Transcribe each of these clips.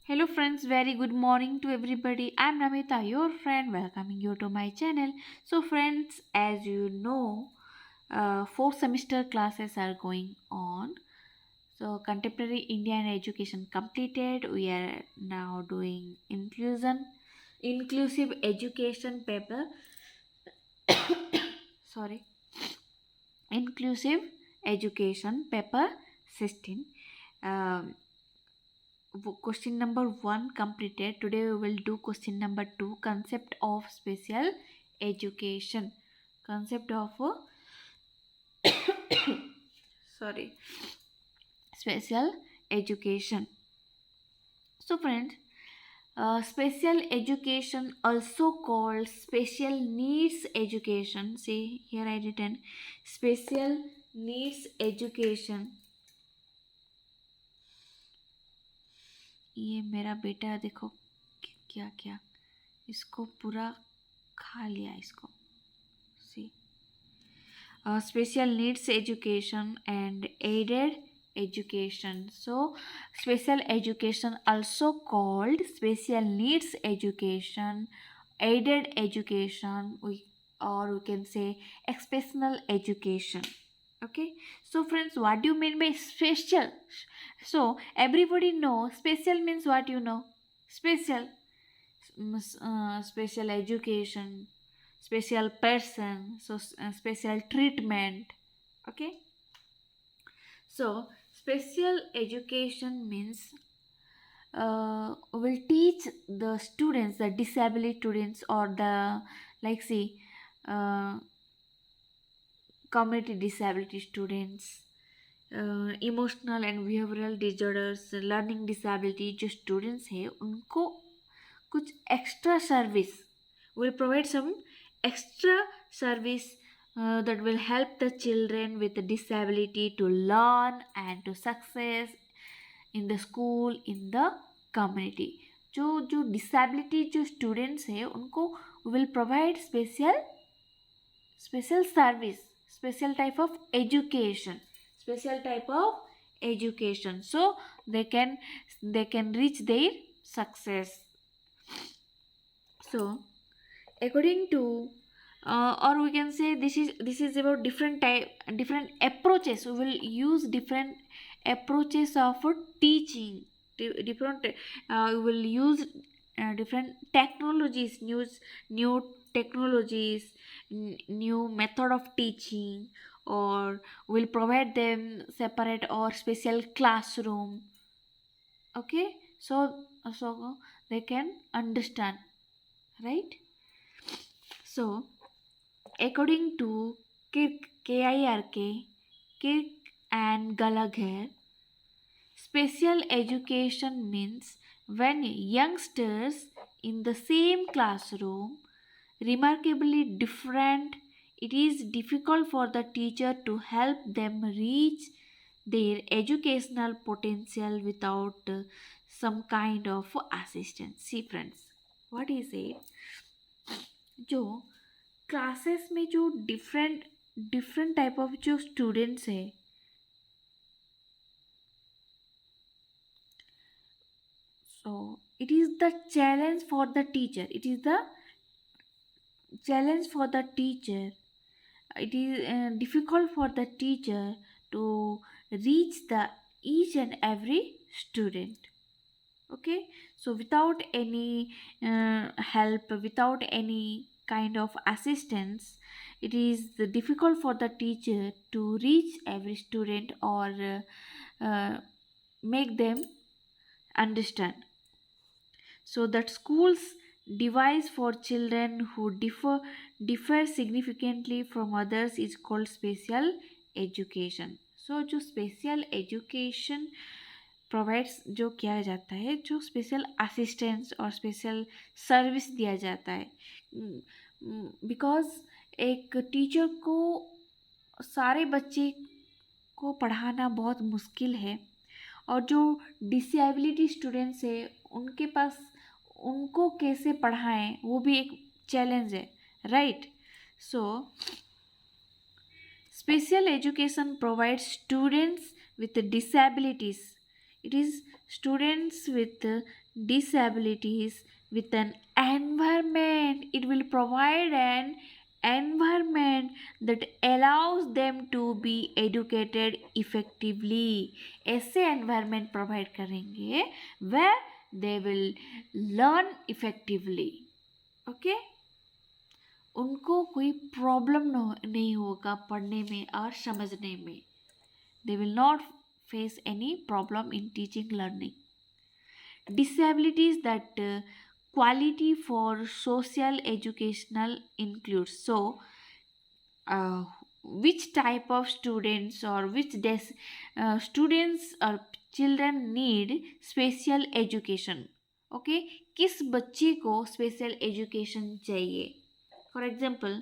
Hello friends, very good morning to everybody. I'm Namita, your friend, welcoming you to my channel. So friends, as you know, fourth semester classes are going on. So contemporary Indian education completed. We are now doing inclusive education paper. Sorry, inclusive education paper 16. Um, Question number 1 completed. Today we will do question number 2, concept of special education. Concept of sorry, special education. So friends, special education, also called special needs education. See here I written special needs education. ये मेरा बेटा देखो क्या क्या इसको पूरा खा लिया इसको. See, special needs education and aided education. So special education, also called special needs education, aided education, or we can say exceptional education. Okay, so friends, what do you mean by special? So everybody know special means what, you know? Special, special education, special person, so special treatment. Okay, so special education means will teach the students, the disability students, or the, like see, uh, community disability students, emotional and behavioural disorders, learning disability जो students हैं उनको कुछ extra service, will provide some extra service that will help the children with the disability to learn and to success in the school, in the community. जो जो disability जो students हैं उनको will provide special service, special type of education, special type of education, so they can reach their success. So according to, or we can say this is about different approaches. We will use different approaches of teaching, different, we will use different technologies, new technologies, new method of teaching, or will provide them separate or special classroom. Okay, so they can understand, right? So according to Kirk and Gallagher, special education means when youngsters in the same classroom, remarkably different, it is difficult for the teacher to help them reach their educational potential without some kind of assistance. See friends, what is it? जो classes में जो different different type of जो students है, so it is the challenge for the teacher, it is the challenge for the teacher, it is difficult for the teacher to reach the each and every student. Okay, so without any help, without any kind of assistance, it is difficult for the teacher to reach every student, or make them understand. So that schools device for children who differ significantly from others is called special education. So जो special education provides जो किया जाता है, जो special assistance और special service दिया जाता है, बिकॉज एक टीचर को सारे बच्चे को पढ़ाना बहुत मुश्किल है, और जो डिसेबिलिटी स्टूडेंट्स है उनके पास उनको कैसे पढ़ाएं वो भी एक चैलेंज है, right? So special education provides students with disabilities It is students with disabilities with an environment. It will provide an environment that allows them to be educated effectively. ऐसे environment provide करेंगे where they will learn effectively. Okay, उनको कोई problem नहीं होगा पढ़ने में और समझने में. They will not face any problem in teaching learning. Disabilities that quality for social educational includes. So uh, which type of students or students or children need special education. Okay, किस बच्चे को स्पेशल एजुकेशन चाहिए. For example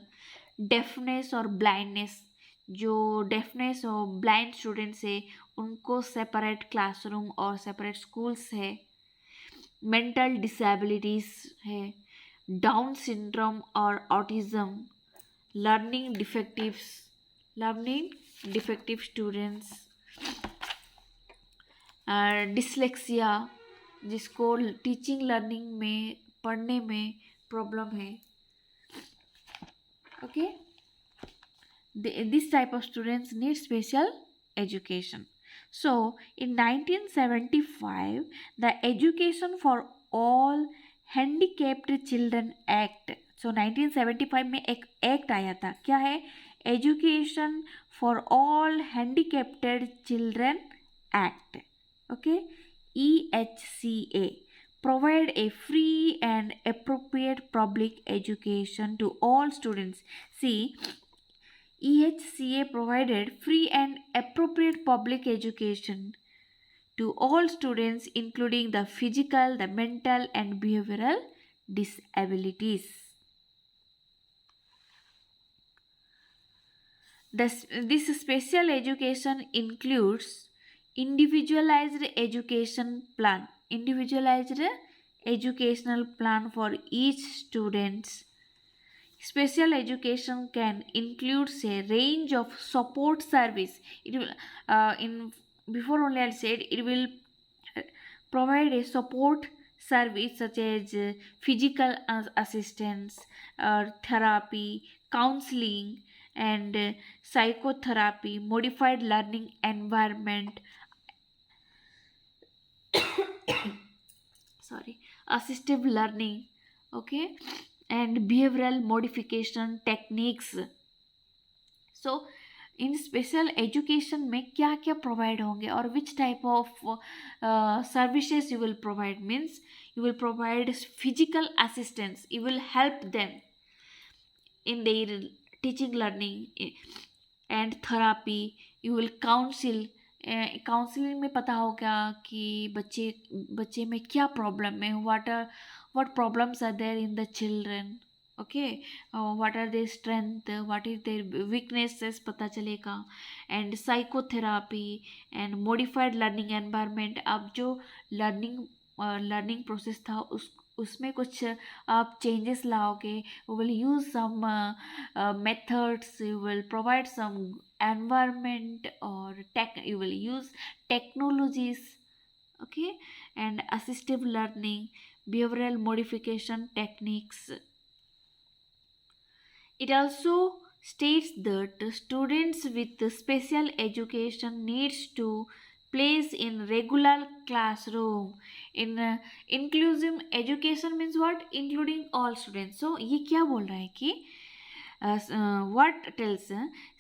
deafness और blindness. जो deafness और blind students है उनको separate classroom और सेपरेट स्कूल्स है. मेंटल डिसेबिलिटीज़ है, डाउन सिंड्रोम और autism, learning defective students, dyslexia जिसको टीचिंग लर्निंग में पढ़ने में प्रॉब्लम है. Okay, this type of students need special education. So in 1975 the Education for All Handicapped Children Act. So 1975 में एक एक्ट आया था. क्या है? Education for All Handicapped Children Act. Okay, EHCA provide a free and appropriate public education to all students. See, EHCA provided free and appropriate public education to all students including the physical, the mental and behavioral disabilities. This special education includes individualized educational plan for each student. Special education can include a range of support service. It will before only I said it will provide a support service such as physical assistance, therapy, counseling and psychotherapy, modified learning environment, assistive learning, okay, and behavioral modification techniques. So in special education में क्या क्या provide होंगे और विच type of services you will provide means you will provide physical assistance. You will help them in their teaching learning and therapy. You will counsel. Counselling में पता होगा कि बच्चे में क्या प्रॉब्लम है, what problems are there in the children. Okay, what are their strength, what is their weaknesses पता चलेगा. and psychotherapy and modified learning environment. अब जो लर्निंग प्रोसेस था उसमें कुछ आप चेंजेस लाओगे. You will use some methods, you will provide some environment or you will use technologies. Okay, and assistive learning, behavioral modification techniques. It also states that students with special education needs to place in regular classroom. In inclusive education means what? Including all students. So ये क्या बोल रहा है कि what tells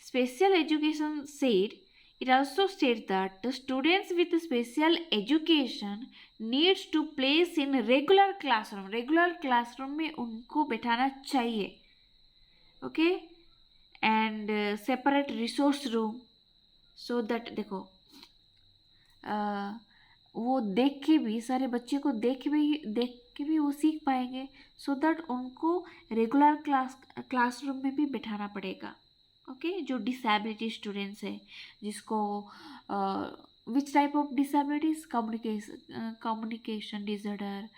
special education said, it also states that the students with special education needs to place in regular classroom में उनको बैठाना चाहिए. Okay, and separate resource room so that देखो वो देख के भी सारे बच्चे को देख के भी वो सीख पाएंगे. सो दैट उनको रेगुलर क्लासरूम में भी बैठाना पड़ेगा. ओके, जो डिसेबिलिटी स्टूडेंट्स है जिसको which type of disabilities, communication disorder,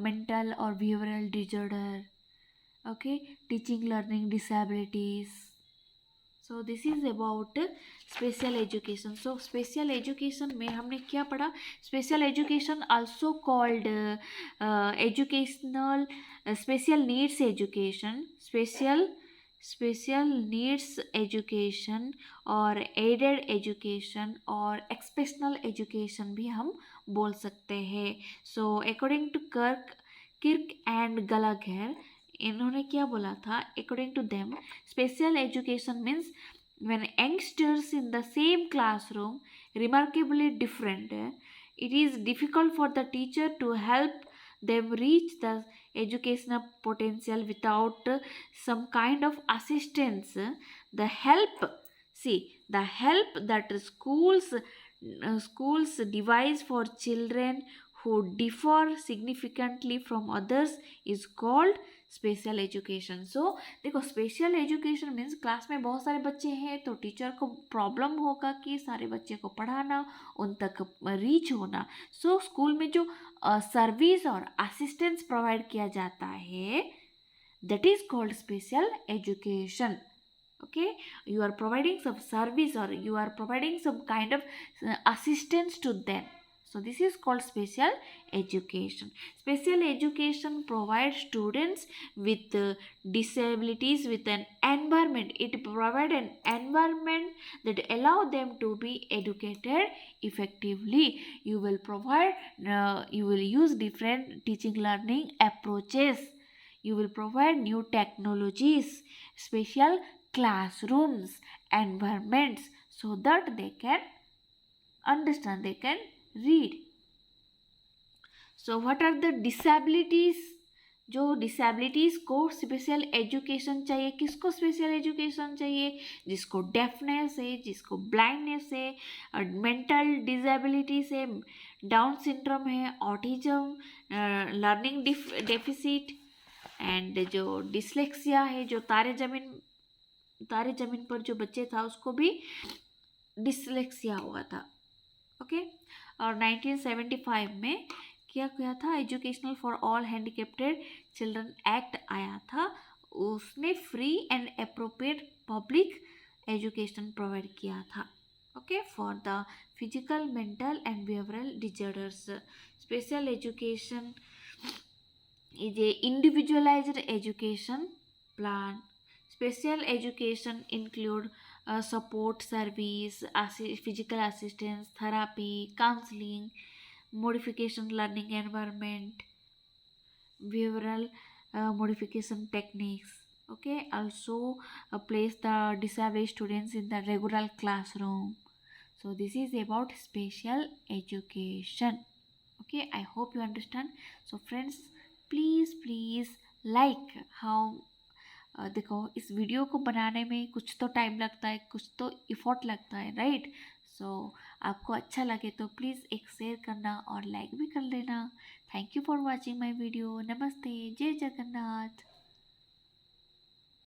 mental और behavioural disorder, okay, teaching learning disabilities. So this is about special education. So special education में हमने क्या पढ़ा? Special education also called educational special needs education, special needs education और aided education और exceptional education भी हम बोल सकते हैं. So according to Kirk and Gallagher, इन्होंने क्या बोला था? According to them, special education means when youngsters in the same classroom remarkably different, it is difficult for the teacher to help them reach the educational potential without some kind of assistance. The help, see, the help that schools devise for children who differ significantly from others is called special education. So देखो, special education means class में बहुत सारे बच्चे हैं तो teacher को problem होगा कि सारे बच्चे को पढ़ाना, उन तक रीच होना. सो स्कूल में जो सर्विस और असिस्टेंस प्रोवाइड किया जाता है, that is called special education. Okay, you are providing some service or you are providing some kind of assistance to them. So this is called special education. Special education provides students with disabilities with an environment. It provides an environment that allow them to be educated effectively. You will provide, you will use different teaching learning approaches. You will provide new technologies, special classrooms, environments, so that they can understand, they can read. So what are the disabilities? जो disabilities को special education चाहिए. किसको special education चाहिए? जिसको deafness है, जिसको blindness है, mental disabilities है, डाउन सिंड्रोम है, ऑटिज्म, लर्निंग डेफिसिट एंड जो डिसलेक्सिया है, जो तारे ज़मीन पर जो बच्चे था उसको भी डिसलेक्सिया हुआ था. ओके. और 1975 में क्या किया था? Educational for all handicapped children act आया था. उसने free and appropriate public education provide किया था. Okay, for the physical, mental and behavioural disorders. Special education is a individualized education plan. Special education include support service, physical assistance, therapy, counseling, modification learning environment, behavioral modification techniques. Okay, also place the disabled students in the regular classroom. So this is about special education. Okay, I hope you understand. So friends, please like how, देखो इस video को बनाने में कुछ तो time लगता है, कुछ तो इफ़ोर्ट लगता है, राइट? सो आपको अच्छा लगे तो प्लीज़ एक शेयर करना और लाइक भी कर लेना. Thank you for watching my video. नमस्ते. जय जगन्नाथ.